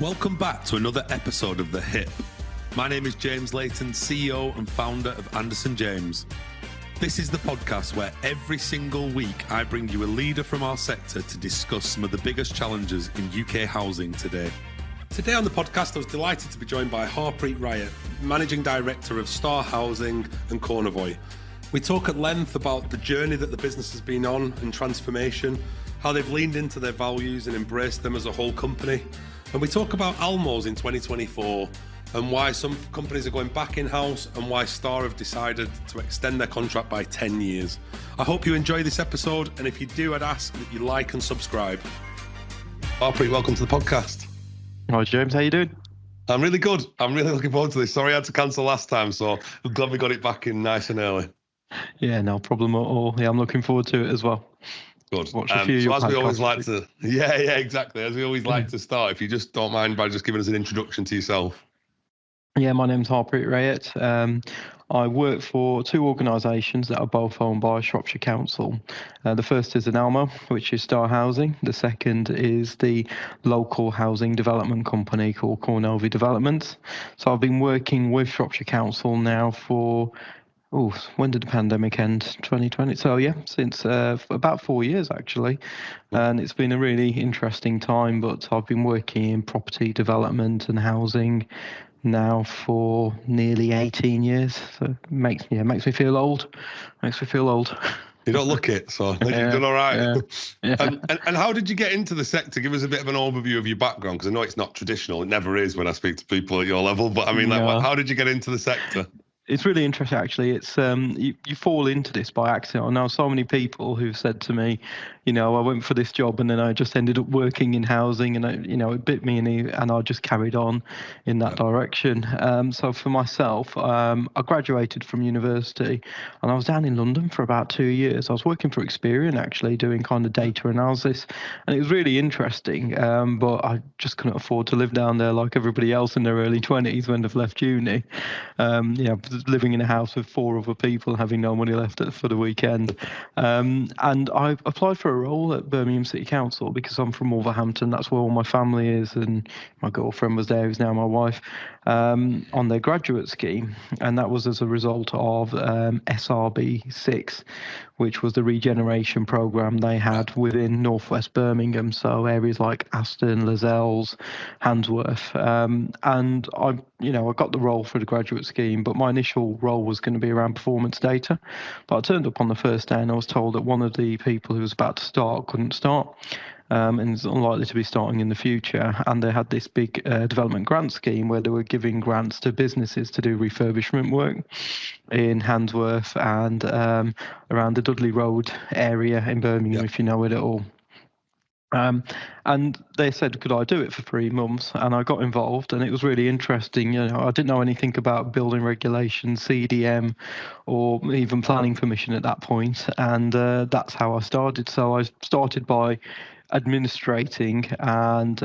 Welcome back to another episode of The Hit. My name is James Layton, CEO and founder of Anderson James. This is the podcast where every single week I bring you a leader from our sector to discuss some of the biggest challenges in UK housing today. Today on the podcast, I was delighted to be joined by Harpreet Rayet, Managing Director of Star Housing and Cornovii. We talk at length about the journey that the business has been on and transformation, how they've leaned into their values and embraced them as a whole company. And we talk about ALMOs in 2024 and why some companies are going back in-house and why Star have decided to extend their contract by 10 years. I hope you enjoy this episode, and if you do, I'd ask that you like and subscribe. Harpreet, welcome to the podcast. Hi James, how you doing? I'm really good. I'm really looking forward to this. Sorry I had to cancel last time, so I'm glad we got it back in nice and early. Yeah, no problem at all. Yeah, I'm looking forward to it as well. Good. So as we always like to, exactly. As we always like to start, if you just don't mind by just giving us an introduction to yourself. Yeah, my name's Harpreet Rayet. I work for two organisations that are both owned by Shropshire Council. The first is an ALMO, which is Star Housing. The second is the local housing development company called Cornovii Developments. So I've been working with Shropshire Council now for when did the pandemic end? 2020. So yeah, since about 4 years actually, and it's been a really interesting time. But I've been working in property development and housing now for nearly 18 years. So it makes me feel old. You don't look it, so you've done all right. Yeah. And how did you get into the sector? Give us a bit of an overview of your background, because I know it's not traditional. It never is when I speak to people at your level. But I mean, how did you get into the sector? It's really interesting, actually. It's you fall into this by accident. I know so many people who've said to me, I went for this job and then I just ended up working in housing, and it bit me and I just carried on in that direction. So for myself, I graduated from university and I was down in London for about 2 years. I was working for Experian, actually, doing kind of data analysis, and it was really interesting. But I just couldn't afford to live down there like everybody else in their early 20s when they've left uni. Living in a house with 4 other people, having no money left for the weekend. And I applied for a role at Birmingham City Council because I'm from Wolverhampton. That's where all my family is, and my girlfriend was there, who's now my wife, on their graduate scheme. And that was as a result of SRB6, which was the regeneration programme they had within northwest Birmingham, so areas like Aston, Lascelles, Handsworth. And I got the role for the graduate scheme, but my initial role was going to be around performance data. But I turned up on the first day and I was told that one of the people who was about to start couldn't start. And is unlikely to be starting in the future. And they had this big development grant scheme where they were giving grants to businesses to do refurbishment work in Handsworth and around the Dudley Road area in Birmingham, if you know it at all. And they said, could I do it for 3 months? And I got involved, and it was really interesting. I didn't know anything about building regulations, CDM, or even planning permission at that point. And that's how I started. So I started by administrating and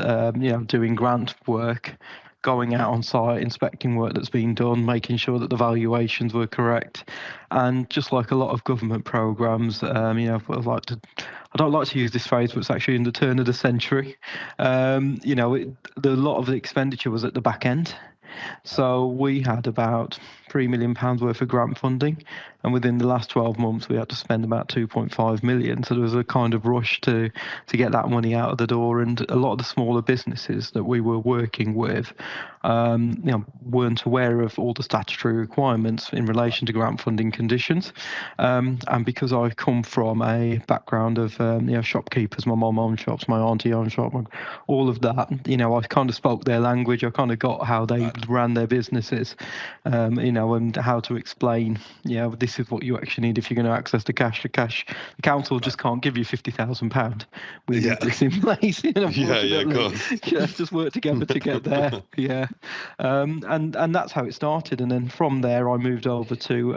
doing grant work, going out on site, inspecting work that's been done, making sure that the valuations were correct. And just like a lot of government programs, I don't like to use this phrase, but it's actually in the turn of the century. A lot of the expenditure was at the back end. So we had about £3 million worth of grant funding, and within the last 12 months we had to spend about 2.5 million. So there was a kind of rush to get that money out of the door, and a lot of the smaller businesses that we were working with weren't aware of all the statutory requirements in relation to grant funding conditions. And because I come from a background of shopkeepers, my mum owned shops, my auntie owned shop, all of that, I kind of spoke their language. I kind of got how they ran their businesses, and how to explain, this is what you actually need if you're going to access the cash. The council just can't give you £50,000. We need this in place. Of course. Just work together to get there. And that's how it started. And then from there, I moved over to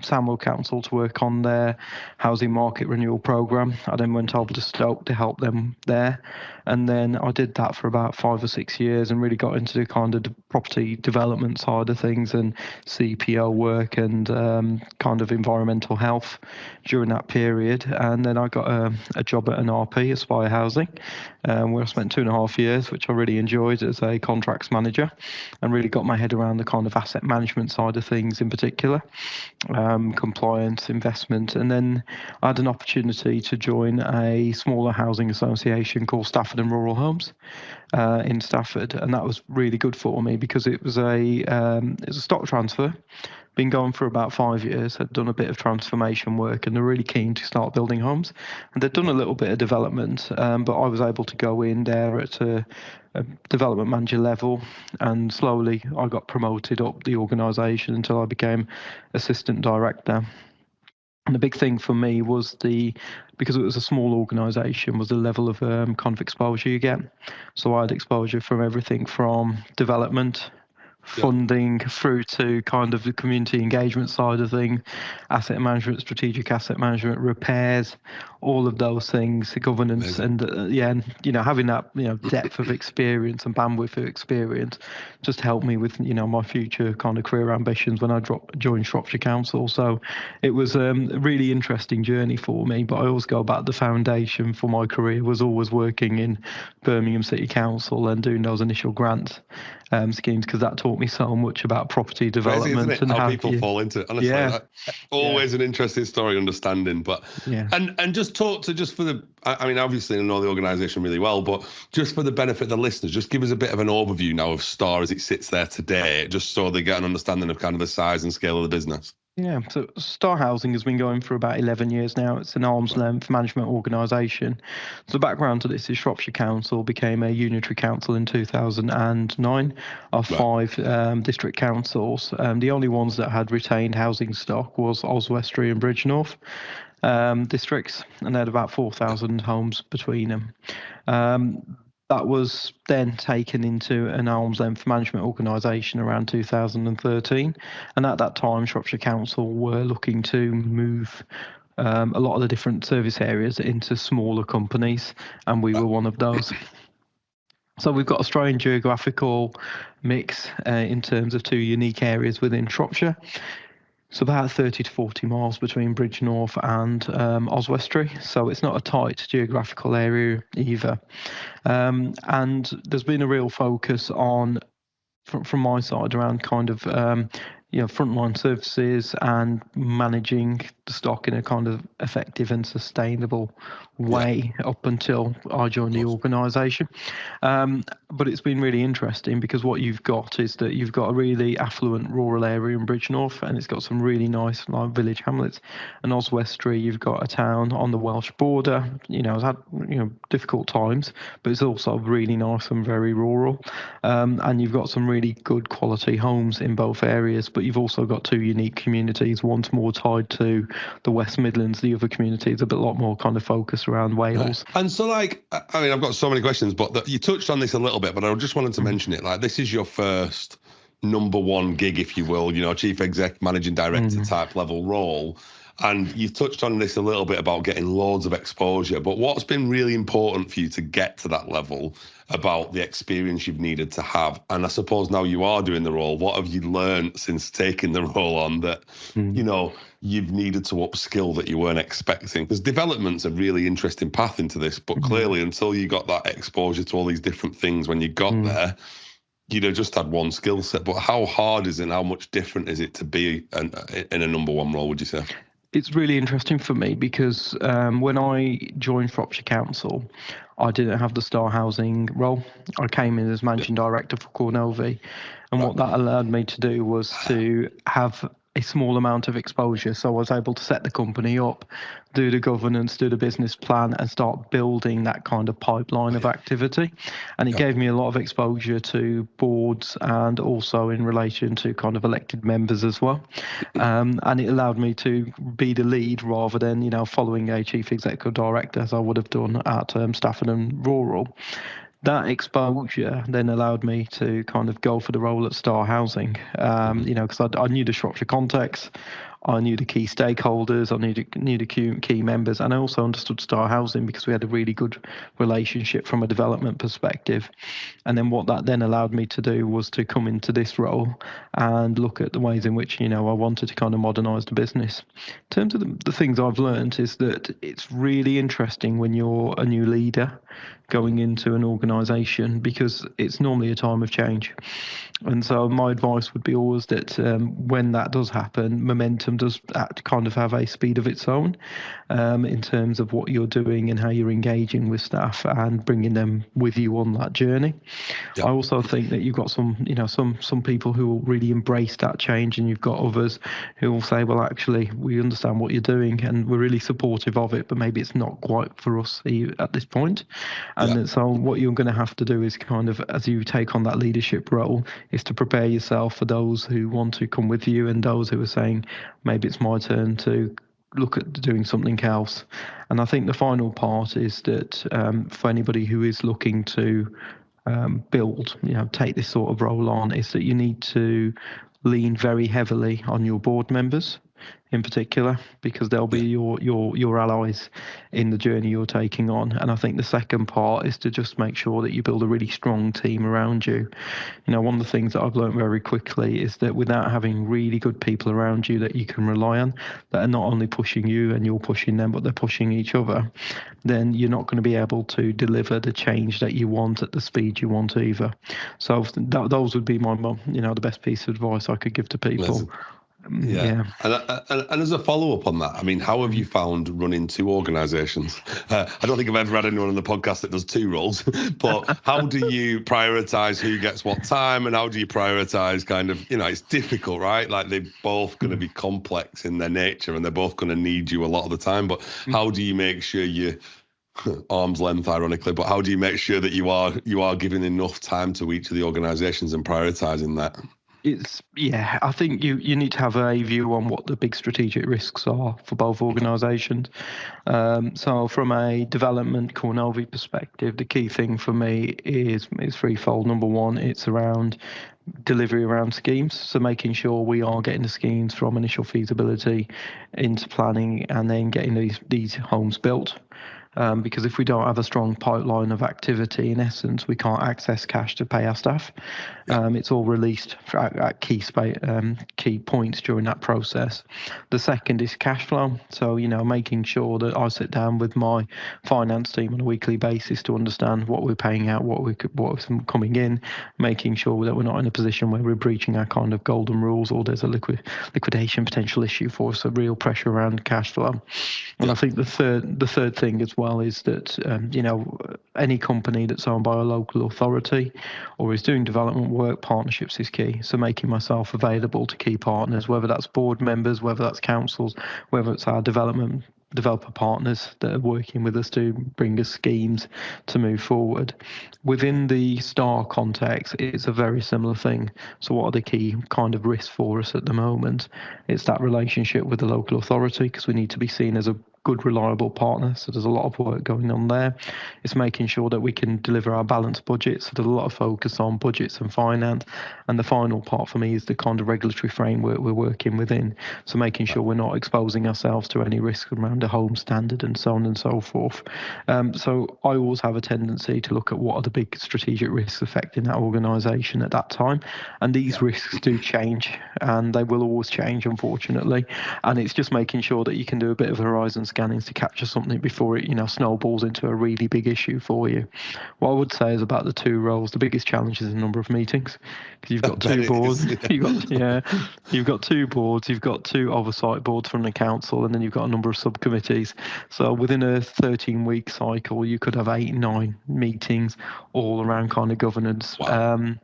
Sandwell Council to work on their housing market renewal programme. I then went over to Stoke to help them there. And then I did that for about 5 or 6 years and really got into the kind of the property development side of things and CPO work and kind of environmental health during that period. And then I got a job at an RP, Aspire Housing, where I spent 2.5 years, which I really enjoyed as a contracts manager, and really got my head around the kind of asset management side of things in particular, compliance, investment. And then I had an opportunity to join a smaller housing association called Stafford and Rural Homes in Stafford, and that was really good for me because it was a stock transfer. Been going for about 5 years, had done a bit of transformation work, and they're really keen to start building homes. And they'd done a little bit of development, but I was able to go in there at a development manager level, and slowly I got promoted up the organisation until I became assistant director. And the big thing for me was because it was a small organisation, was the level of kind of exposure you get. So I had exposure from everything from development, funding, through to kind of the community engagement side of things, asset management, strategic asset management, repairs, all of those things, governance. Amazing. And and having that depth of experience and bandwidth of experience just helped me with my future kind of career ambitions when I joined Shropshire Council. So it was a really interesting journey for me, but I always go back, the foundation for my career was always working in Birmingham City Council and doing those initial grants schemes, because that taught me so much about property development. Crazy, isn't it? And how people fall into it. Honestly, always an interesting story understanding. But and just talk to, just for the, I mean, obviously I know the organisation really well, but just for the benefit of the listeners, just give us a bit of an overview now of Star as it sits there today, just so they get an understanding of kind of the size and scale of the business. Yeah, so Star Housing has been going for about 11 years now. It's an arm's length management organisation. So the background to this is Shropshire Council became a unitary council in 2009 of 5 district councils. The only ones that had retained housing stock was Oswestry and Bridgnorth districts, and they had about 4,000 homes between them. That was then taken into an arm's length management organisation around 2013. And at that time, Shropshire Council were looking to move a lot of the different service areas into smaller companies, and we were one of those. So we've got a strange geographical mix in terms of 2 unique areas within Shropshire. It's about 30 to 40 miles between Bridgnorth and Oswestry, so it's not a tight geographical area either. And there's been a real focus on, from my side, around kind of frontline services and managing the stock in a kind of effective and sustainable way up until I joined the organisation. But it's been really interesting because what you've got is that you've got a really affluent rural area in Bridgnorth, and it's got some really nice village hamlets. And Oswestry, you've got a town on the Welsh border. It's had difficult times, but it's also really nice and very rural. And you've got some really good quality homes in both areas, but you've also got 2 unique communities. One's more tied to the West Midlands, the other community is a lot more kind of focused around Wales. Right. And so, I've got so many questions, but you touched on this a little bit, but I just wanted to mention it. This is your first number one gig, if you will, chief exec, managing director type level role. And you've touched on this a little bit about getting loads of exposure, but what's been really important for you to get to that level about the experience you've needed to have? And I suppose now you are doing the role, what have you learned since taking the role on that, you've needed to upskill that you weren't expecting? Because development's a really interesting path into this, but clearly until you got that exposure to all these different things when you got there, you'd have just had one skill set. But how hard is it and how much different is it to be in a number one role, would you say? It's really interesting for me because when I joined Shropshire Council, I didn't have the Star Housing role. I came in as managing director for Cornovii, and what that allowed me to do was to have a small amount of exposure. So I was able to set the company up, do the governance, do the business plan, and start building that kind of pipeline of activity. And it gave me a lot of exposure to boards and also in relation to kind of elected members as well. And it allowed me to be the lead rather than, following a chief executive director as I would have done at Stafford and Rural. That exposure then allowed me to kind of go for the role at Star Housing, because I knew the Shropshire context. I knew the key stakeholders, I knew the key members, and I also understood Star Housing because we had a really good relationship from a development perspective. And then what that then allowed me to do was to come into this role and look at the ways in which, I wanted to kind of modernise the business. In terms of the things I've learned is that it's really interesting when you're a new leader going into an organisation because it's normally a time of change. And so my advice would be always that when that does happen, momentum does kind of have a speed of its own in terms of what you're doing and how you're engaging with staff and bringing them with you on that journey. Yeah. I also think that you've got some people who will really embrace that change, and you've got others who will say, well, actually, we understand what you're doing and we're really supportive of it, but maybe it's not quite for us at this point. And so what you're going to have to do is kind of, as you take on that leadership role, is to prepare yourself for those who want to come with you and those who are saying, maybe it's my turn to look at doing something else. And I think the final part is that for anybody who is looking to build, take this sort of role on, is that you need to lean very heavily on your board members in particular, because they'll be your allies in the journey you're taking on. And I think the second part is to just make sure that you build a really strong team around you. One of the things that I've learned very quickly is that without having really good people around you that you can rely on, that are not only pushing you and you're pushing them, but they're pushing each other, then you're not going to be able to deliver the change that you want at the speed you want either. So those would be the best piece of advice I could give to people. Yeah. And as a follow-up on that, I mean, how have you found running two organisations? I don't think I've ever had anyone on the podcast that does two roles, but how do you prioritise who gets what time, and how do you prioritise kind of, it's difficult, right? Like they're both going to be complex in their nature and they're both going to need you a lot of the time, but how do you make sure you arm's length, ironically, but how do you make sure that you are giving enough time to each of the organisations and prioritising that? I think you need to have a view on what the big strategic risks are for both organisations. So from a development Cornovii perspective, the key thing for me is threefold. Number one, it's around delivery around schemes, so making sure we are getting the schemes from initial feasibility into planning and then getting these homes built. Because if we don't have a strong pipeline of activity, in essence, we can't access cash to pay our staff. It's all released at key points during that process. The second is cash flow. So, making sure that I sit down with my finance team on a weekly basis to understand what we're paying out, what's coming in, making sure that we're not in a position where we're breaching our kind of golden rules or there's a liquidation potential issue for us, a real pressure around cash flow. And I think the third thing as well is that any company that's owned by a local authority or is doing development work, partnerships is key. So making myself available to key partners, whether that's board members, whether that's councils, whether it's our developer partners that are working with us to bring us schemes to move forward. Within the STAR context, it's a very similar thing. So what are the key kind of risks for us at the moment? It's that relationship with the local authority, because we need to be seen as a good, reliable partner. So there's a lot of work going on there. It's making sure that we can deliver our balanced budget. So there's a lot of focus on budgets and finance. And the final part for me is the kind of regulatory framework we're working within. So making sure we're not exposing ourselves to any risk around a home standard and so on and so forth. So I always have a tendency to look at what are the big strategic risks affecting that organisation at that time. And these risks do change, and they will always change, unfortunately. And it's just making sure that you can do a bit of horizon scanning to capture something before it, snowballs into a really big issue for you. What I would say is about the two roles, the biggest challenge is the number of meetings, because you've got two boards. You've got two boards, you've got two oversight boards from the council, and then you've got a number of subcommittees. So within a 13-week cycle, you could have 8-9 meetings all around kind of governance. Wow.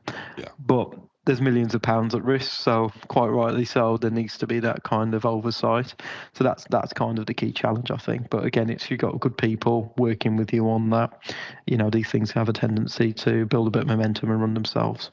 But there's millions of pounds at risk, so quite rightly so, there needs to be that kind of oversight. So that's kind of the key challenge, I think. But again, it's you've got good people working with you on that. These things have a tendency to build a bit of momentum and run themselves.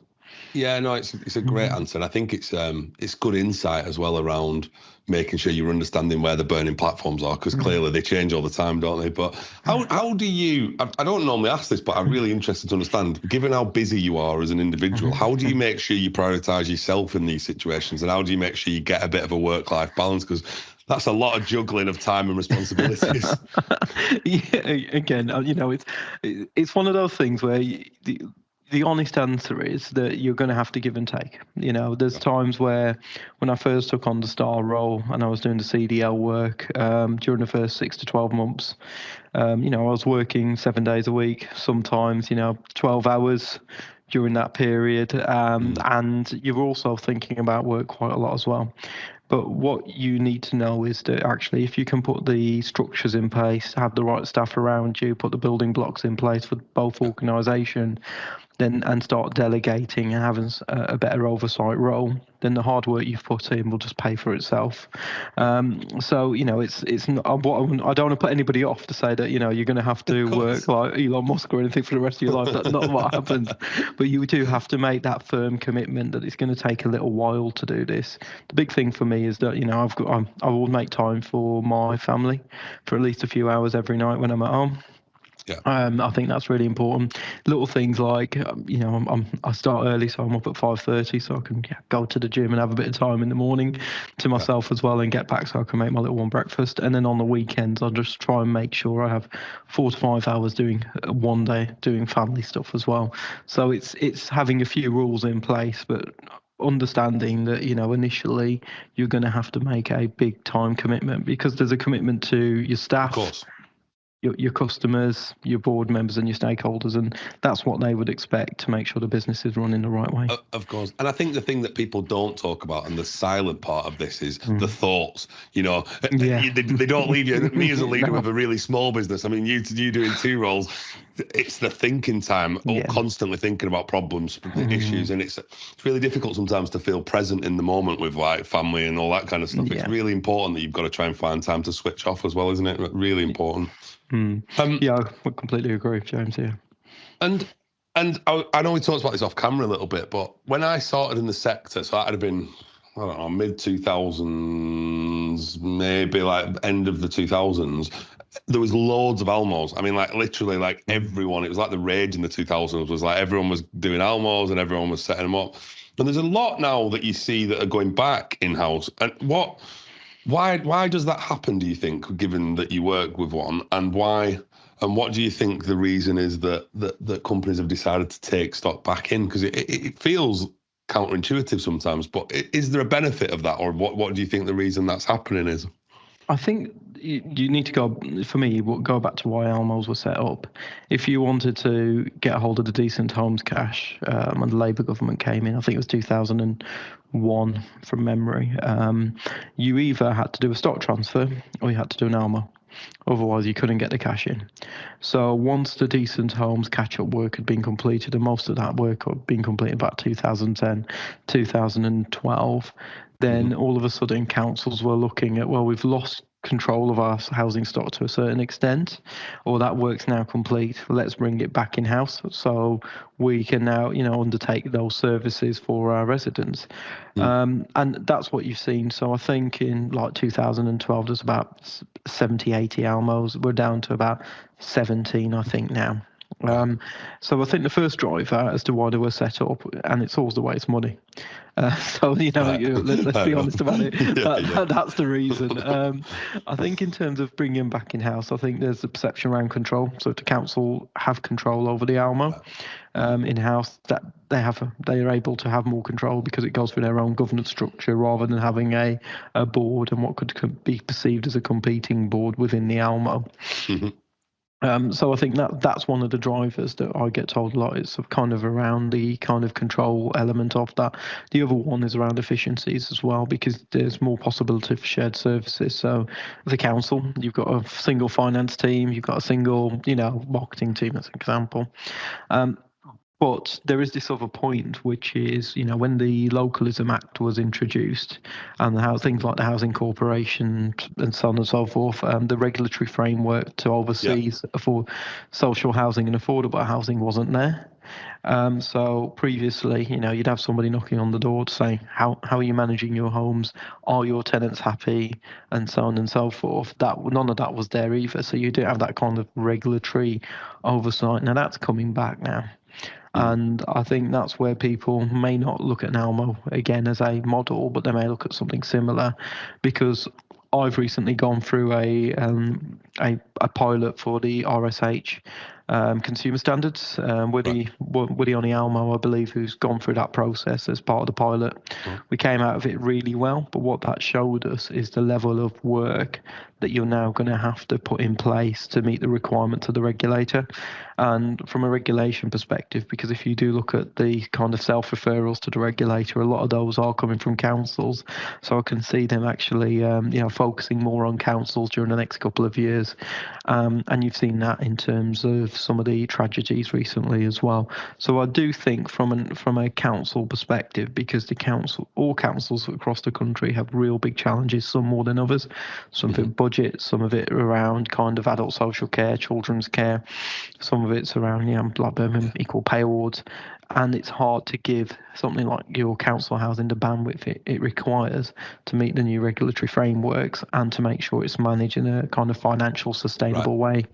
Yeah, no, it's a great answer, and I think it's good insight as well around making sure you're understanding where the burning platforms are, because clearly they change all the time, don't they? But how do you? I don't normally ask this, but I'm really interested to understand, given how busy you are as an individual, how do you make sure you prioritise yourself in these situations, and how do you make sure you get a bit of a work-life balance? Because that's a lot of juggling of time and responsibilities. Yeah, again, it's one of those things where the honest answer is that you're going to have to give and take. There's times where, when I first took on the star role and I was doing the CDL work during the first 6 to 12 months, I was working 7 days a week, sometimes 12 hours during that period, and you're also thinking about work quite a lot as well. But what you need to know is that actually, if you can put the structures in place, have the right staff around you, put the building blocks in place for both organisation, then and start delegating and having a better oversight role, then the hard work you've put in will just pay for itself. So it's not, I don't want to put anybody off to say that you're going to have to work like Elon Musk or anything for the rest of your life. That's not what happens. But you do have to make that firm commitment that it's going to take a little while to do this. The big thing for me is that I will make time for my family for at least a few hours every night when I'm at home. Yeah. I think that's really important. Little things like, I start early, so I'm up at 5:30, so I can go to the gym and have a bit of time in the morning to myself as well, and get back so I can make my little one breakfast. And then on the weekends, I'll just try and make sure I have 4 to 5 hours doing one day doing family stuff as well. So it's having a few rules in place, but understanding that initially you're going to have to make a big time commitment, because there's a commitment to your staff. Of course. Your customers, your board members, and your stakeholders, and that's what they would expect to make sure the business is running the right way. Of course. And I think the thing that people don't talk about, and the silent part of this, is the thoughts. They don't leave you. Me as a leader with a really small business, I mean, you doing 2 roles, it's the thinking time, constantly thinking about problems, issues, and it's really difficult sometimes to feel present in the moment with like family and all that kind of stuff. It's really important that you've got to try and find time to switch off as well, isn't it? Really important. I would completely agree with James here. And I know we talked about this off camera a little bit, but when I started in the sector, so that had been, I don't know, mid-2000s, maybe like end of the 2000s, there was loads of ALMOs. I mean, like literally like everyone, it was like the rage in the 2000s was like everyone was doing ALMOs and everyone was setting them up. And there's a lot now that you see that are going back in-house. And why does that happen, do you think, given that you work with one, and why? And what do you think the reason is that companies have decided to take stock back in? Because it feels counterintuitive sometimes, but is there a benefit of that, or what do you think the reason that's happening is? I think you need to go back to why ALMOs were set up. If you wanted to get a hold of the Decent Homes cash, when the Labour government came in, I think it was 2001 from memory, you either had to do a stock transfer or you had to do an ALMO. Otherwise, you couldn't get the cash in. So once the Decent Homes catch-up work had been completed, and most of that work had been completed about 2010, 2012, then all of a sudden councils were looking at, well, we've lost control of our housing stock to a certain extent, or that work's now complete. Let's bring it back in-house so we can now, undertake those services for our residents. And that's what you've seen. So I think in like 2012, there's about 70, 80 ALMOs. We're down to about 17, I think, now. So I think the first driver as to why they were set up, and it's always the way, it's money. Let's be honest about it. That's the reason. I think in terms of bringing them back in-house, I think there's a perception around control. So if the council have control over the ALMO in-house, that they are able to have more control because it goes through their own governance structure rather than having a board and what could be perceived as a competing board within the ALMO. So I think that's one of the drivers that I get told a lot. It's kind of around the kind of control element of that. The other one is around efficiencies as well, because there's more possibility for shared services. So the council, you've got a single finance team, you've got a single, marketing team, as an example. But there is this other point, which is, when the Localism Act was introduced and things like the Housing Corporation and so on and so forth, the regulatory framework to oversee for social housing and affordable housing wasn't there. So previously, you'd have somebody knocking on the door to say, how are you managing your homes? Are your tenants happy? And so on and so forth. None of that was there either. So you didn't have that kind of regulatory oversight. Now that's coming back now. And I think that's where people may not look at an ALMO again as a model, but they may look at something similar, because I've recently gone through a pilot for the RSH consumer standards. Woody on the ALMO, I believe, who's gone through that process as part of the pilot. We came out of it really well, but what that showed us is the level of work that you're now going to have to put in place to meet the requirements of the regulator. And from a regulation perspective, because if you do look at the kind of self-referrals to the regulator, a lot of those are coming from councils. So I can see them actually, focusing more on councils during the next couple of years. And you've seen that in terms of some of the tragedies recently as well. So I do think from a council perspective, because all councils across the country have real big challenges, some more than others. Some of it budget, some of it around kind of adult social care, children's care, some of it's around like Birmingham Equal Pay Awards. And it's hard to give something like your council housing the bandwidth it requires to meet the new regulatory frameworks and to make sure it's managed in a kind of financial sustainable way.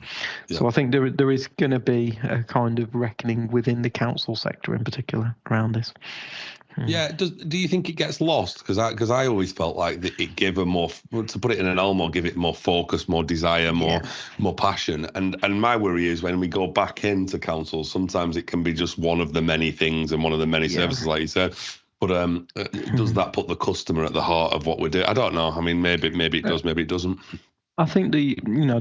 So I think there is going to be a kind of reckoning within the council sector in particular around this. Yeah, do you think it gets lost? Because I always felt like that it gave a more, to put it in an ALMO, give it more focus, more desire, more passion. And my worry is when we go back into councils, sometimes it can be just one of the many things and one of the many services, like you said. But does that put the customer at the heart of what we do? I don't know. I mean, maybe it does, maybe it doesn't. I think the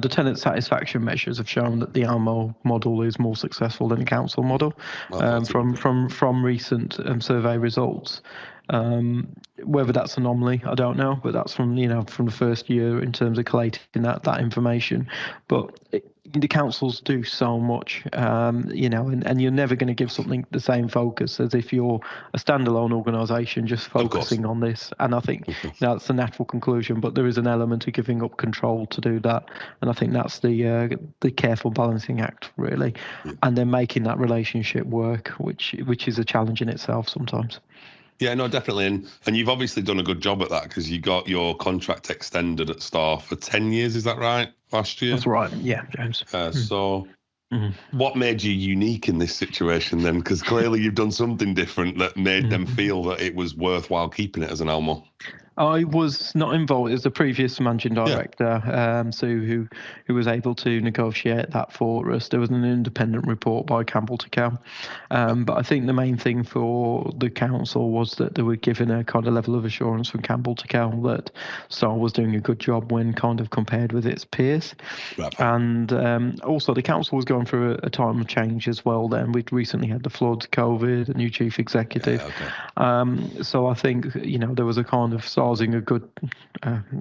tenant satisfaction measures have shown that the ALMO model is more successful than the council model, from recent survey results. Whether that's anomaly, I don't know, but that's from the first year in terms of collating that information. But the councils do so much, and you're never going to give something the same focus as if you're a standalone organisation just focusing on this. And I think that's the natural conclusion, but there is an element of giving up control to do that, and I think that's the careful balancing act, really, and then making that relationship work, which is a challenge in itself sometimes. Yeah, no, definitely. And you've obviously done a good job at that, because you got your contract extended at Star for 10 years, is that right, last year? That's right, yeah, James. So what made you unique in this situation then? Because clearly you've done something different that made them feel that it was worthwhile keeping it as an ALMO. I was not involved. It was the previous managing director, who was able to negotiate that for us. There was an independent report by Campbell to Cal, but I think the main thing for the council was that they were given a kind of level of assurance from Campbell to Cal that Star was doing a good job when kind of compared with its peers. And also the council was going through a time of change as well. Then we'd recently had the floods, COVID, a new chief executive. So I think there was a kind of a good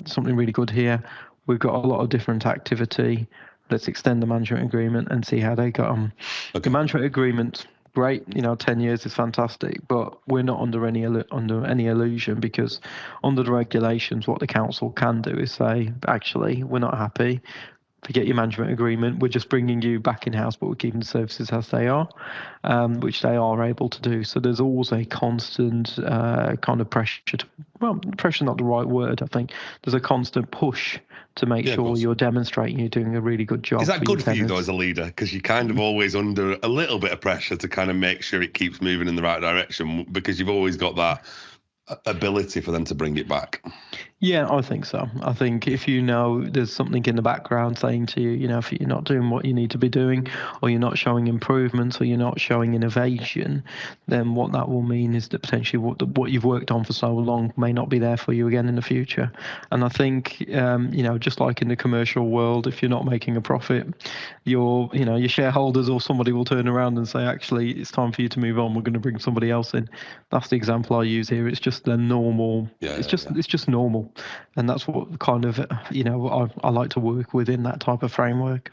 something really good here. We've got a lot of different activity. Let's extend the management agreement and see how they got on. The management agreement, great, 10 years is fantastic, but we're not under any illusion, because under the regulations, what the council can do is say, actually, we're not happy. Forget your management agreement. We're just bringing you back in-house, but we're keeping the services as they are, which they are able to do. So there's always a constant kind of pressure. Pressure not the right word. I think there's a constant push to make sure you're demonstrating you're doing a really good job. Is that good for you, though, as a leader? Because you're kind of always under a little bit of pressure to kind of make sure it keeps moving in the right direction, because you've always got that ability for them to bring it back. Yeah, I think so. I think if there's something in the background saying to you, if you're not doing what you need to be doing, or you're not showing improvements, or you're not showing innovation, then what that will mean is that potentially what you've worked on for so long may not be there for you again in the future. And I think, just like in the commercial world, if you're not making a profit, your shareholders or somebody will turn around and say, actually, it's time for you to move on. We're going to bring somebody else in. That's the example I use here. It's just the normal. It's just normal. And that's what kind of, I like to work within that type of framework.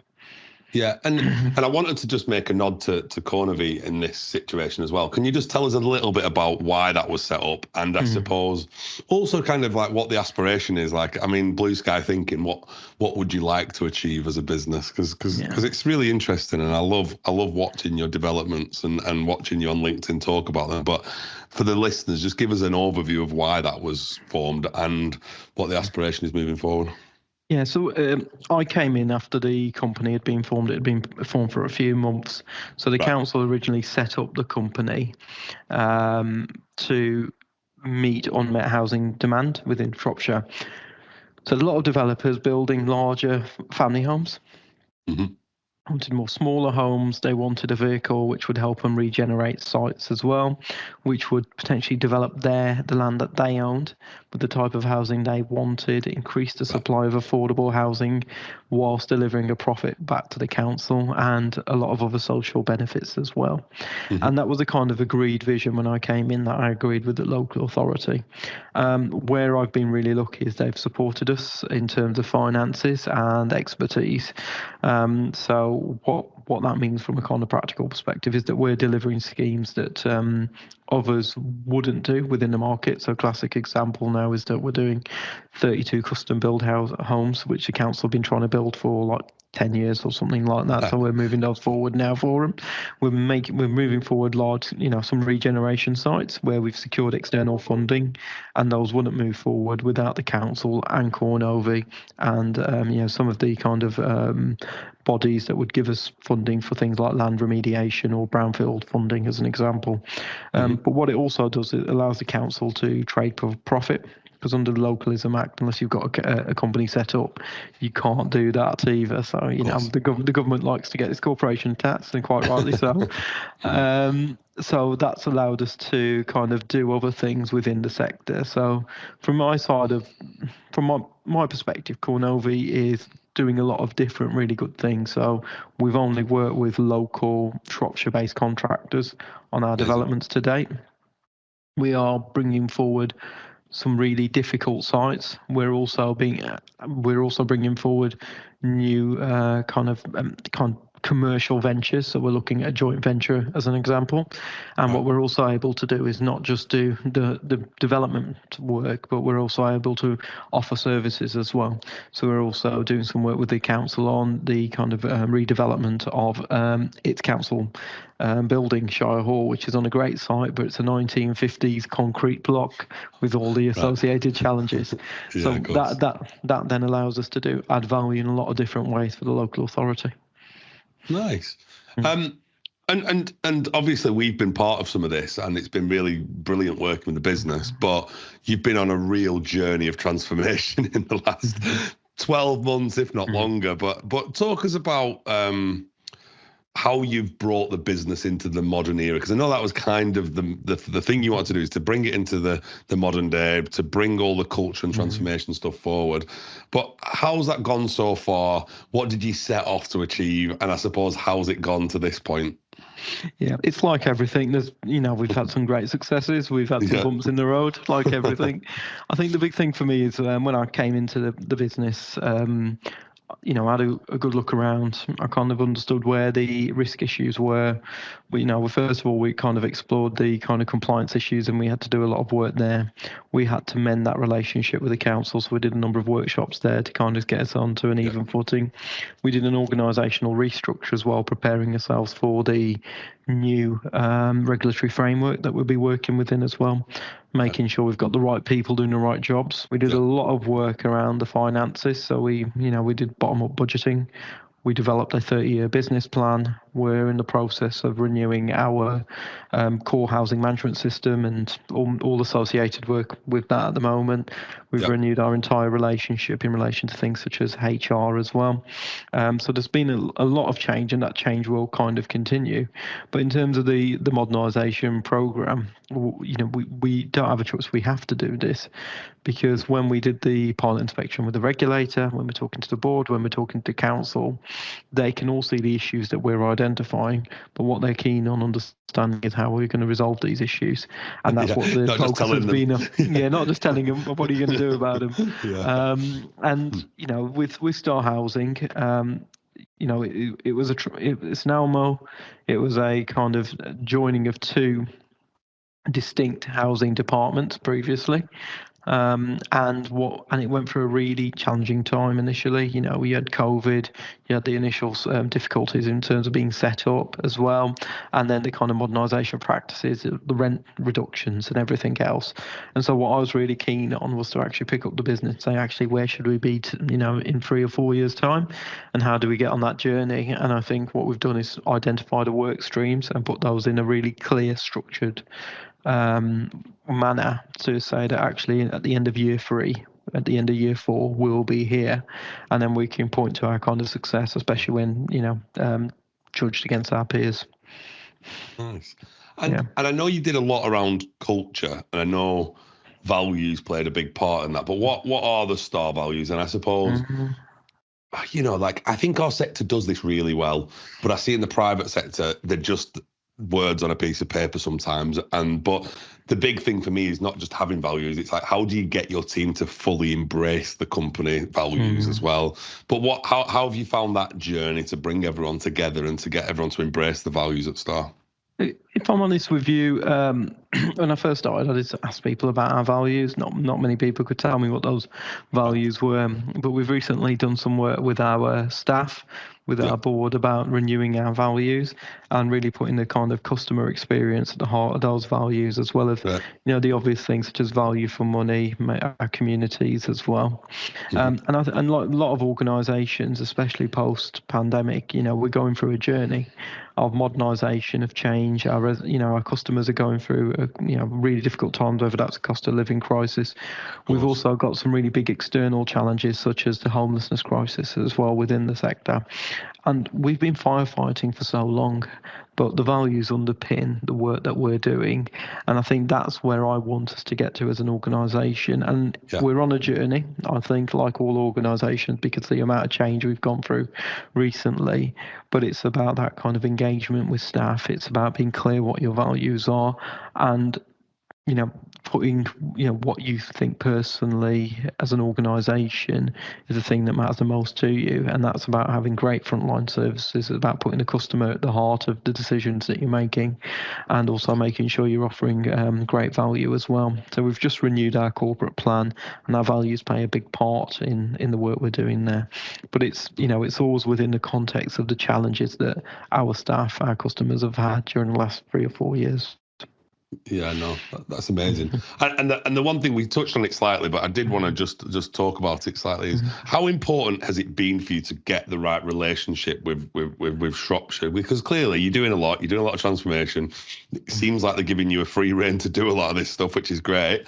Yeah, and I wanted to just make a nod to Cornovii in this situation as well. Can you just tell us a little bit about why that was set up, and I suppose also kind of like what the aspiration is like? I mean, blue sky thinking, what would you like to achieve as a business? Because it's really interesting, and I love watching your developments and watching you on LinkedIn talk about them. But for the listeners, just give us an overview of why that was formed and what the aspiration is moving forward. Yeah, so I came in after the company had been formed. It had been formed for a few months. So the council originally set up the company to meet unmet housing demand within Shropshire. So a lot of developers building larger family homes. Mm-hmm. Wanted more smaller homes. They wanted a vehicle which would help them regenerate sites as well, which would potentially develop the land that they owned with the type of housing they wanted, increase the supply of affordable housing whilst delivering a profit back to the council and a lot of other social benefits as well. Mm-hmm. And that was a kind of agreed vision when I came in, that I agreed with the local authority. Where I've been really lucky is they've supported us in terms of finances and expertise. So what that means from a kind of practical perspective is that we're delivering schemes that others wouldn't do within the market. So a classic example now is that we're doing 32 custom build homes, which the council have been trying to build for like 10 years or something like that. So we're moving those forward now for them. We're moving forward large, some regeneration sites where we've secured external funding, and those wouldn't move forward without the council and Cornovii and some of the kind of bodies that would give us funding for things like land remediation or brownfield funding, as an example. But what it also does, it allows the council to trade for profit, because under the Localism Act, unless you've got a company set up, you can't do that either. So, the government likes to get its corporation tax, and quite rightly so. So that's allowed us to kind of do other things within the sector. So from my perspective, Cornovii is doing a lot of different really good things. So we've only worked with local Shropshire-based contractors on our developments to date. We are bringing forward some really difficult sites. We're also bringing forward new kind of commercial ventures. So we're looking at a joint venture as an example. And what we're also able to do is not just do the development work, but we're also able to offer services as well. So we're also doing some work with the council on the kind of redevelopment of its council building, Shire Hall, which is on a great site, but it's a 1950s concrete block with all the associated challenges. So that then allows us to add value in a lot of different ways for the local authority. Nice. And obviously we've been part of some of this, and it's been really brilliant working with the business, but you've been on a real journey of transformation in the last 12 months, if not longer. But talk us about how you've brought the business into the modern era, because I know that was kind of the thing you wanted to do, is to bring it into the modern day, to bring all the culture and transformation stuff forward. But how's that gone so far? What did you set off to achieve? And I suppose, how's it gone to this point? Yeah, it's like everything. We've had some great successes. We've had some bumps in the road, like everything. I think the big thing for me is when I came into the business, I had a good look around. I kind of understood where the risk issues were. First of all, we kind of explored the kind of compliance issues, and we had to do a lot of work there. We had to mend that relationship with the council, so we did a number of workshops there to kind of get us onto an even footing. We did an organisational restructure as well, preparing ourselves for the new regulatory framework that we'll be working within as well, making sure we've got the right people doing the right jobs. We did a lot of work around the finances, so we did bottom-up budgeting. We developed a 30-year business plan. We're in the process of renewing our core housing management system and all associated work with that at the moment. We've renewed our entire relationship in relation to things such as HR as well. So there's been a lot of change, and that change will kind of continue. But in terms of the modernisation programme, we don't have a choice. We have to do this, because when we did the pilot inspection with the regulator, when we're talking to the board, when we're talking to council, they can all see the issues that we're identifying, but what they're keen on understanding is how we're going to resolve these issues. And that's what the focus has been on. Not just telling them, but what are you going to do about them? And with Star Housing, it's an ALMO. It was a kind of joining of two distinct housing departments previously. And it went through a really challenging time initially. We had COVID, you had the initial difficulties in terms of being set up as well, and then the kind of modernisation of practices, the rent reductions and everything else. And so what I was really keen on was to actually pick up the business and say, actually, where should we be in 3 or 4 years' time, and how do we get on that journey? And I think what we've done is identify the work streams and put those in a really clear, structured manner to say that actually at the end of year 3, at the end of year 4, we'll be here, and then we can point to our kind of success, especially when judged against our peers. Nice. And I know you did a lot around culture, and I know values played a big part in that. But what are the star values? And I suppose I think our sector does this really well, but I see in the private sector they're just words on a piece of paper sometimes. But the big thing for me is not just having values. It's like, how do you get your team to fully embrace the company values as well? But how have you found that journey to bring everyone together and to get everyone to embrace the values at Star? If I'm honest with you, when I first started, I did ask people about our values. Not many people could tell me what those values were. But we've recently done some work with our staff, with our board, about renewing our values and really putting the kind of customer experience at the heart of those values, as well as the obvious things such as value for money, our communities as well. And like a lot of organisations, especially post-pandemic, we're going through a journey of modernisation, of change. Our customers are going through really difficult times, whether that's a cost of living crisis. We've also got some really big external challenges, such as the homelessness crisis as well within the sector. And we've been firefighting for so long, but the values underpin the work that we're doing. And I think that's where I want us to get to as an organisation. And we're on a journey, I think, like all organisations, because the amount of change we've gone through recently. But it's about that kind of engagement with staff. It's about being clear what your values are, and putting what you think personally as an organisation is the thing that matters the most to you, and that's about having great frontline services. It's about putting the customer at the heart of the decisions that you're making, and also making sure you're offering great value as well. So we've just renewed our corporate plan, and our values play a big part in the work we're doing there. But it's always within the context of the challenges that our staff, our customers have had during the last 3 or 4 years. Yeah, no, that's amazing. And the one thing, we touched on it slightly, but I did want to just talk about it slightly, is how important has it been for you to get the right relationship with Shropshire? Because clearly you're doing a lot of transformation. It seems like they're giving you a free rein to do a lot of this stuff, which is great.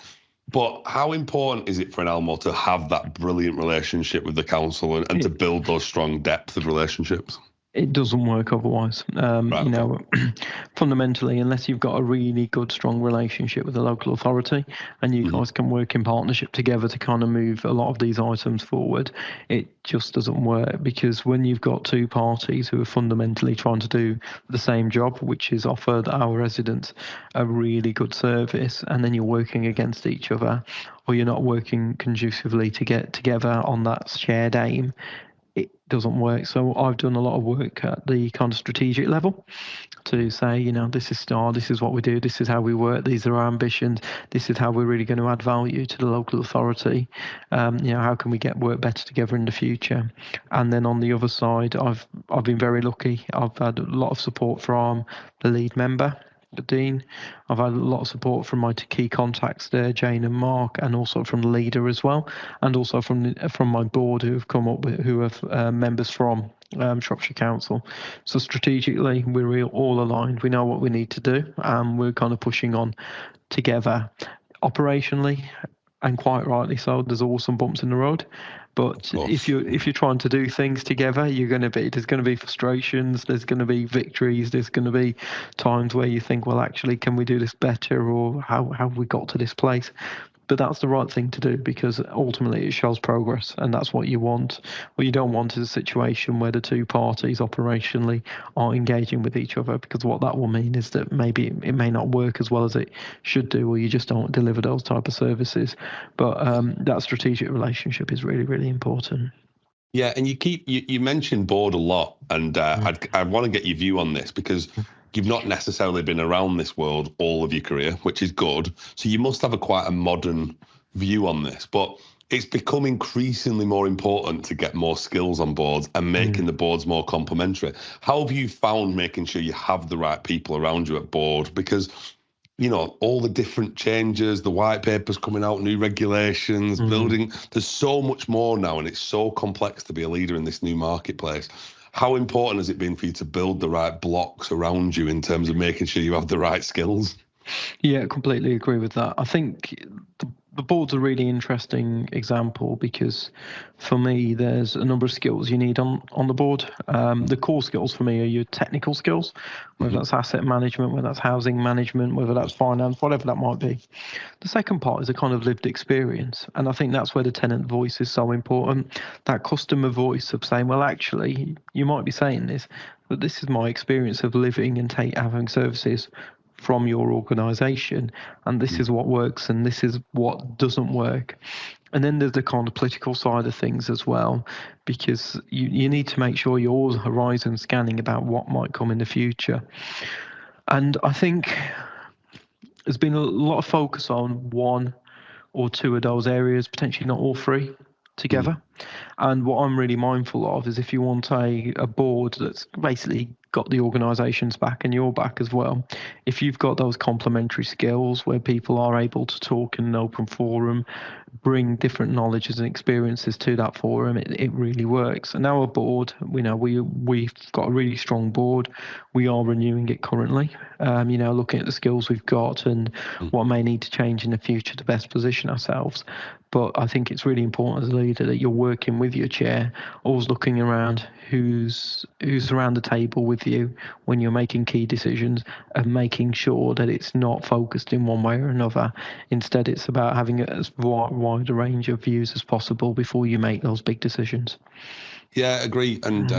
But how important is it for an ALMO to have that brilliant relationship with the council and to build those strong depth of relationships? It doesn't work otherwise. Fundamentally, unless you've got a really good, strong relationship with the local authority and you guys can work in partnership together to kind of move a lot of these items forward, it just doesn't work. Because when you've got two parties who are fundamentally trying to do the same job, which is offer our residents a really good service, and then you're working against each other, or you're not working conducively to get together on that shared aim, it doesn't work. So I've done a lot of work at the kind of strategic level to say, this is Star, this is what we do, this is how we work, these are our ambitions, this is how we're really going to add value to the local authority. How can we get work better together in the future? And then on the other side, I've been very lucky. I've had a lot of support from the lead member, the Dean. I've had a lot of support from my key contacts there, Jane and Mark, and also from the leader as well, and also from my board who have come up with, who are members from Shropshire Council. So strategically, we're all aligned. We know what we need to do, and we're kind of pushing on together. Operationally, and quite rightly so, there's always some bumps in the road. But if you're trying to do things together, there's going to be frustrations, there's going to be victories, there's going to be times where you think, well, actually, can we do this better, or how have we got to this place? But that's the right thing to do, because ultimately it shows progress, and that's what you want. What you don't want is a situation where the two parties operationally are engaging with each other, because what that will mean is that maybe it may not work as well as it should do, or you just don't deliver those type of services. But that strategic relationship is really, really important. Yeah, and you mentioned board a lot, and I want to get your view on this because you've not necessarily been around this world all of your career, which is good. So you must have quite a modern view on this, but it's become increasingly more important to get more skills on boards and making the boards more complementary. How have you found making sure you have the right people around you at board? Because all the different changes, the white papers coming out, new regulations, building. There's so much more now, and it's so complex to be a leader in this new marketplace. How important has it been for you to build the right blocks around you in terms of making sure you have the right skills? Yeah, completely agree with that. I think the board's a really interesting example because for me, there's a number of skills you need on the board. The core skills for me are your technical skills, whether that's asset management, whether that's housing management, whether that's finance, whatever that might be. The second part is a kind of lived experience. And I think that's where the tenant voice is so important. That customer voice of saying, well, actually, you might be saying this, but this is my experience of living and having services from your organisation, and this is what works and this is what doesn't work. And then there's the kind of political side of things as well, because you need to make sure you're always horizon scanning about what might come in the future. And I think there's been a lot of focus on one or two of those areas, potentially not all three together. And what I'm really mindful of is if you want a board that's basically got the organisation's back and your back as well, if you've got those complementary skills where people are able to talk in an open forum, bring different knowledges and experiences to that forum, it really works. And our board, we've got a really strong board. We are renewing it currently, looking at the skills we've got and what may need to change in the future to best position ourselves. But I think it's really important as a leader that you're working with your chair, always looking around who's around the table with you when you're making key decisions and making sure that it's not focused in one way or another. Instead, it's about having as wide a range of views as possible before you make those big decisions. Yeah, agree. And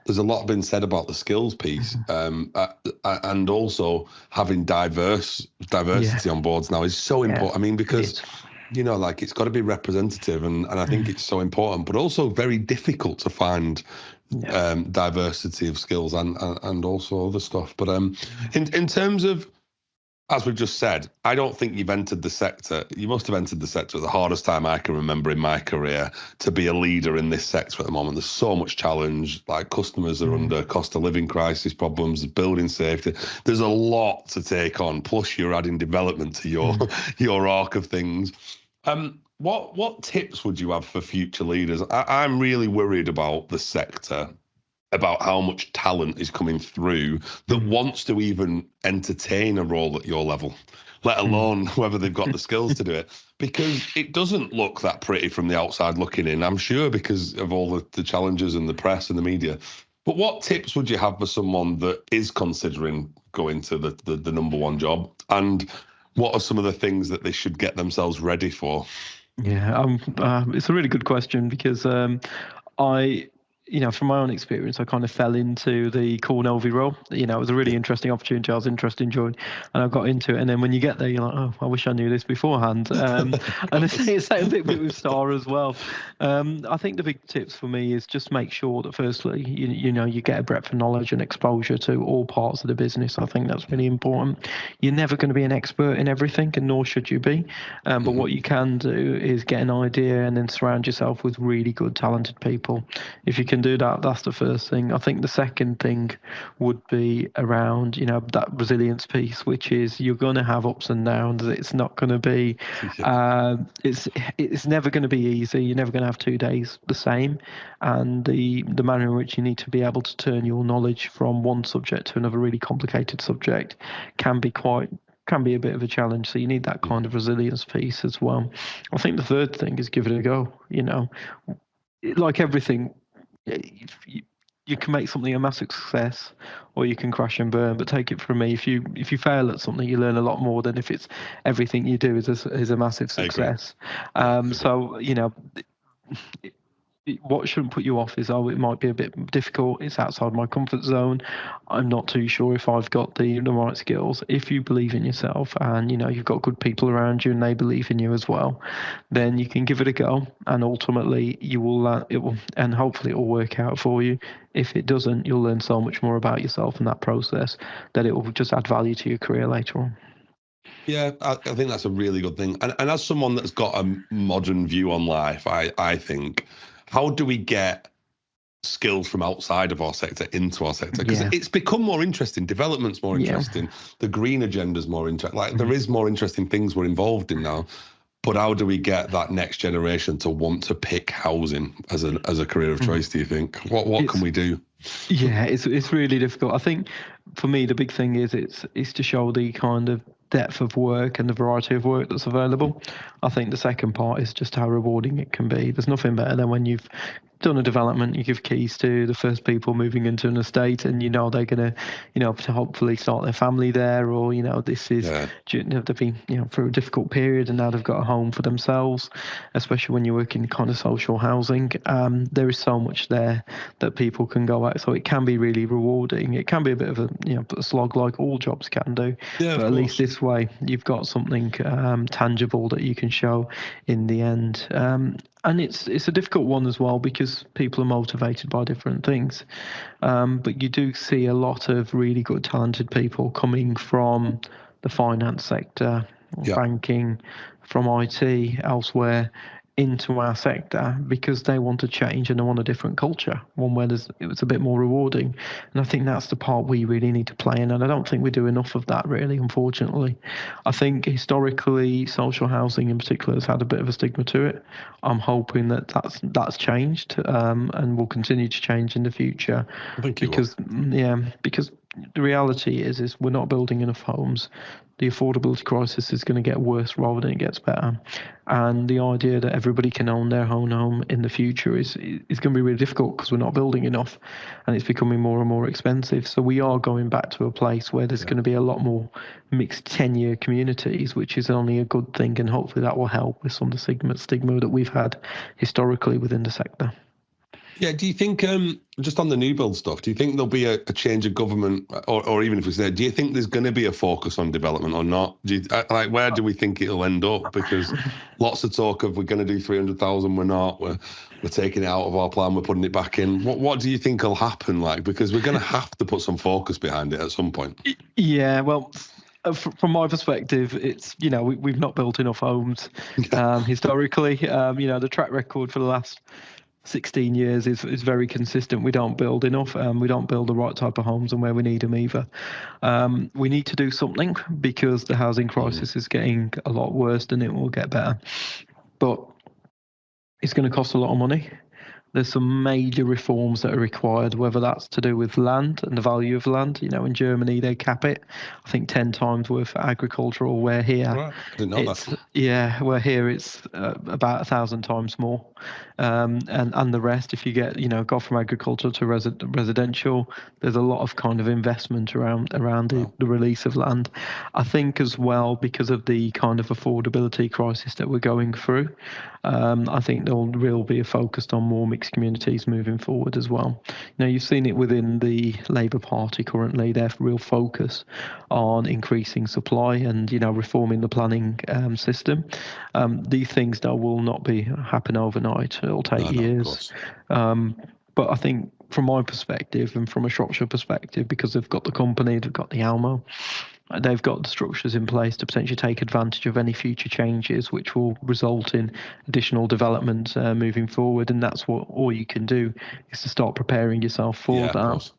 there's a lot been said about the skills piece, and also having diversity on boards now is so important. I mean, because it's got to be representative, and I think it's so important, but also very difficult to find diversity of skills and also other stuff. But in terms of, as we've just said, I don't think you've entered the sector. You must have entered the sector at the hardest time I can remember in my career to be a leader in this sector at the moment. There's so much challenge. Like, customers are under cost of living crisis problems, building safety. There's a lot to take on. Plus, you're adding development to your arc of things. What tips would you have for future leaders? I'm really worried about the sector, about how much talent is coming through that wants to even entertain a role at your level, let alone whether they've got the skills to do it. Because it doesn't look that pretty from the outside looking in, I'm sure, because of all the challenges and the press and the media. But what tips would you have for someone that is considering going to the number one job? And what are some of the things that they should get themselves ready for? Yeah, it's a really good question because I, from my own experience, I kind of fell into the Cornovii role. It was a really interesting opportunity. I was interested in joining, and I got into it. And then when you get there, you're like, oh, I wish I knew this beforehand. And it's the same bit with Star as well. I think the big tips for me is just make sure that firstly, you get a breadth of knowledge and exposure to all parts of the business. I think that's really important. You're never going to be an expert in everything, and nor should you be. But what you can do is get an idea and then surround yourself with really good, talented people. If you can do that, that's the first thing. I think the second thing would be around, that resilience piece, which is you're going to have ups and downs. It's not going to be, it's never going to be easy. You're never going to have 2 days the same. And the manner in which you need to be able to turn your knowledge from one subject to another really complicated subject can be a bit of a challenge. So you need that kind of resilience piece as well. I think the third thing is give it a go. Like everything, you can make something a massive success, or you can crash and burn. But take it from me, if you fail at something, you learn a lot more than if it's everything you do is a massive success. So what shouldn't put you off is, oh, it might be a bit difficult, it's outside my comfort zone, I'm not too sure if I've got the right skills. If you believe in yourself and you've got good people around you and they believe in you as well, then you can give it a go, and ultimately you will it will, and hopefully it will work out for you. If it doesn't, you'll learn so much more about yourself in that process that it will just add value to your career later on. Yeah, I think that's a really good thing. And as someone that's got a modern view on life, I think, how do we get skills from outside of our sector into our sector? Because Yeah. it's become more interesting. Development's more Yeah. interesting. The green agenda's more interesting. Like there is more interesting things we're involved in now. But how do we get that next generation to want to pick housing as a career of choice, do you think? What can we do? Yeah, it's really difficult. I think for me the big thing is it's to show the kind of depth of work and the variety of work that's available. I think the second part is just how rewarding it can be. There's nothing better than when you've done a development, you give keys to the first people moving into an estate, and they're going to hopefully start their family there, or this is they've been through a difficult period and now they've got a home for themselves. Especially when you work in kind of social housing, there is so much there that people can go at, so it can be really rewarding. It can be a bit of a slog, like all jobs can do, but at least this way you've got something tangible that you can show in the end. And it's a difficult one as well because people are motivated by different things. But you do see a lot of really good, talented people coming from the finance sector, banking, from IT, elsewhere, into our sector because they want to change and they want a different culture, one where it's a bit more rewarding. And I think that's the part we really need to play in, and I don't think we do enough of that, really, unfortunately. I think historically social housing in particular has had a bit of a stigma to it. I'm hoping that's changed, and will continue to change in the future. I think it because because the reality is we're not building enough homes. The affordability crisis is going to get worse rather than it gets better. And the idea that everybody can own their own home in the future is going to be really difficult because we're not building enough, and it's becoming more and more expensive. So we are going back to a place where there's going to be a lot more mixed tenure communities, which is only a good thing, and hopefully that will help with some of the stigma that we've had historically within the sector. Yeah, do you think, just on the new build stuff, do you think there'll be a change of government, or even if we say, do you think there's going to be a focus on development or not? Where do we think it'll end up? Because lots of talk of we're going to do 300,000, we're not, we're taking it out of our plan, we're putting it back in. What do you think will happen? Because we're going to have to put some focus behind it at some point. Yeah, well, from my perspective, it's we've not built enough homes historically. The track record for the last 16 years is very consistent. We don't build enough. We don't build the right type of homes and where we need them either. We need to do something because the housing crisis is getting a lot worse and it will get better. But it's going to cost a lot of money. There's some major reforms that are required, whether that's to do with land and the value of land. In Germany, they cap it, I think, 10 times worth for agricultural, where here, I didn't know that. Yeah, where here it's about 1,000 times more. And the rest, if you get, go from agriculture to residential, there's a lot of kind of investment around the release of land. I think as well, because of the kind of affordability crisis that we're going through, I think there will be a focus on more mixed communities moving forward as well. You've seen it within the Labour Party currently, their real focus on increasing supply and, reforming the planning system. These things that will not happen overnight. It'll take years. But I think from my perspective and from a Shropshire perspective, because they've got the company, they've got the ALMO, they've got the structures in place to potentially take advantage of any future changes, which will result in additional development moving forward. And that's what all you can do is to start preparing yourself for that.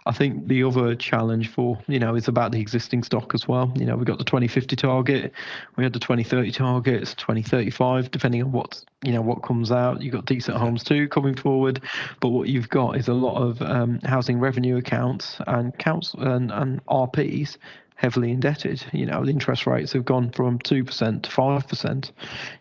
I think the other challenge is about the existing stock as well. We've got the 2050 target, we had the 2030 targets, 2035, depending on what comes out. You've got decent homes too coming forward, but what you've got is a lot of housing revenue accounts and RPs heavily indebted. You know, the interest rates have gone from 2% to 5%.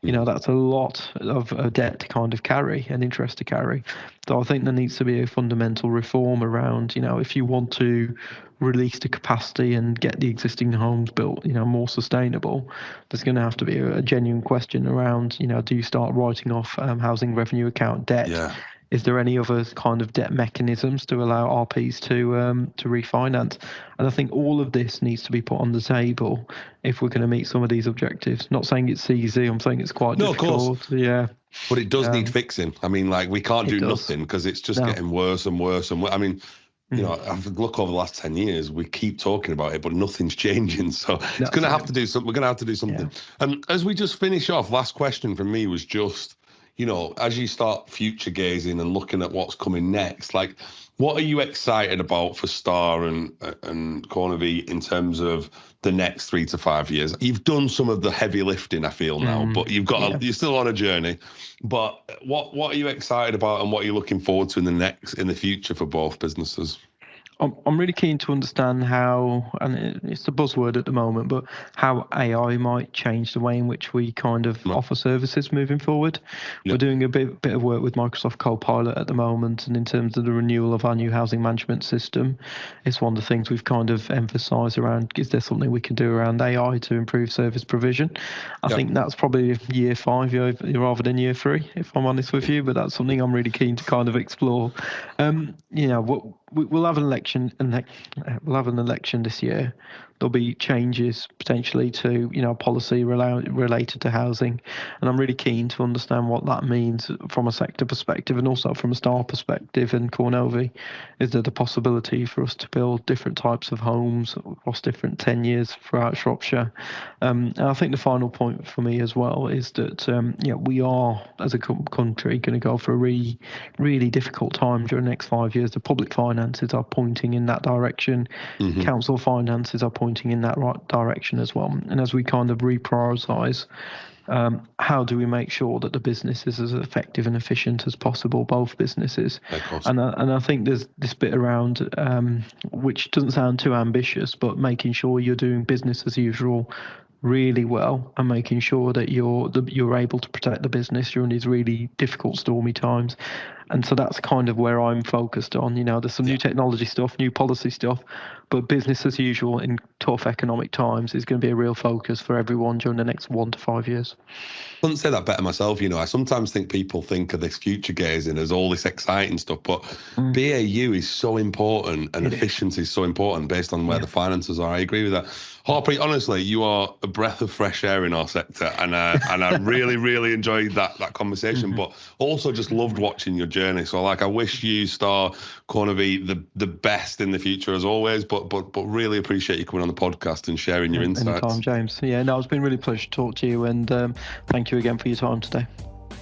You know, that's a lot of debt to kind of carry and interest to carry. So I think there needs to be a fundamental reform around, you know, if you want to release the capacity and get the existing homes built, you know, more sustainable, there's going to have to be a genuine question around, you know, do you start writing off housing revenue account debt? Yeah. Is there any other kind of debt mechanisms to allow RPs to refinance? And I think all of this needs to be put on the table if we're going to meet some of these objectives. Not saying it's easy. I'm saying it's quite difficult. Of course. Yeah. But it does need fixing. I mean, like, we can't do nothing because it's just getting worse and worse and worse. I mean, you know, I've look over the last 10 years, we keep talking about it, but nothing's changing. So it's going to have to do something. We're going to have to do something. Yeah. As we just finish off, last question from me was just, you know, as you start future gazing and looking at what's coming next, like, what are you excited about for Star and Cornovii in terms of the next 3 to 5 years? You've done some of the heavy lifting, I feel now, but you've got you're still on a journey. But what are you excited about, and what are you looking forward to in the future for both businesses? I'm really keen to understand how, and it's a buzzword at the moment, but how AI might change the way in which we kind of offer services moving forward. We're doing a bit of work with Microsoft Copilot at the moment, and in terms of the renewal of our new housing management system, it's one of the things we've kind of emphasised around, is there something we can do around AI to improve service provision? I think that's probably year 5 rather than year 3, if I'm honest with you, but that's something I'm really keen to kind of explore. You know, we'll have an election, and we'll have an election this year. There'll be changes potentially to, you know, policy related to housing, and I'm really keen to understand what that means from a sector perspective and also from a Star perspective. And Cornovii, is there the possibility for us to build different types of homes across different tenures throughout Shropshire? And I think the final point for me as well is that you know, we are as a country going to go for a really difficult time during the next 5 years. The public finances are pointing in that direction. Council finances are pointing in that right direction as well. And as we kind of reprioritise, how do we make sure that the business is as effective and efficient as possible, both businesses? And I think there's this bit around, which doesn't sound too ambitious, but making sure you're doing business as usual really well, and making sure that you're able to protect the business during these really difficult, stormy times. And so that's kind of where I'm focused on. You know, there's some new technology stuff, new policy stuff, but business as usual in tough economic times is going to be a real focus for everyone during the next 1 to 5 years. I couldn't say that better myself. You know, I sometimes think people think of this future gazing as all this exciting stuff, but BAU is so important, and efficiency is so important based on where the finances are. I agree with that. Harpreet, honestly, you are a breath of fresh air in our sector, and I really, really enjoyed that conversation, but also just loved watching your journey. So, like, I wish you, Star, Cornovii, the best in the future as always, but really appreciate you coming on the podcast and sharing your insights. Anytime, James. Yeah, no, it's been really a pleasure to talk to you, and thank you again for your time today.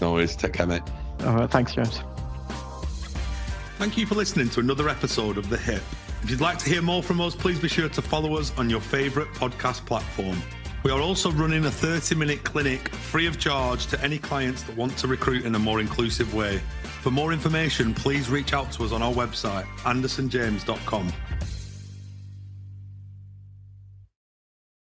No worries. Take care, mate. All right, thanks, James. Thank you for listening to another episode of The Hip. If you'd like to hear more from us, please be sure to follow us on your favourite podcast platform. We are also running a 30-minute clinic free of charge to any clients that want to recruit in a more inclusive way. For more information, please reach out to us on our website, andersonjames.com.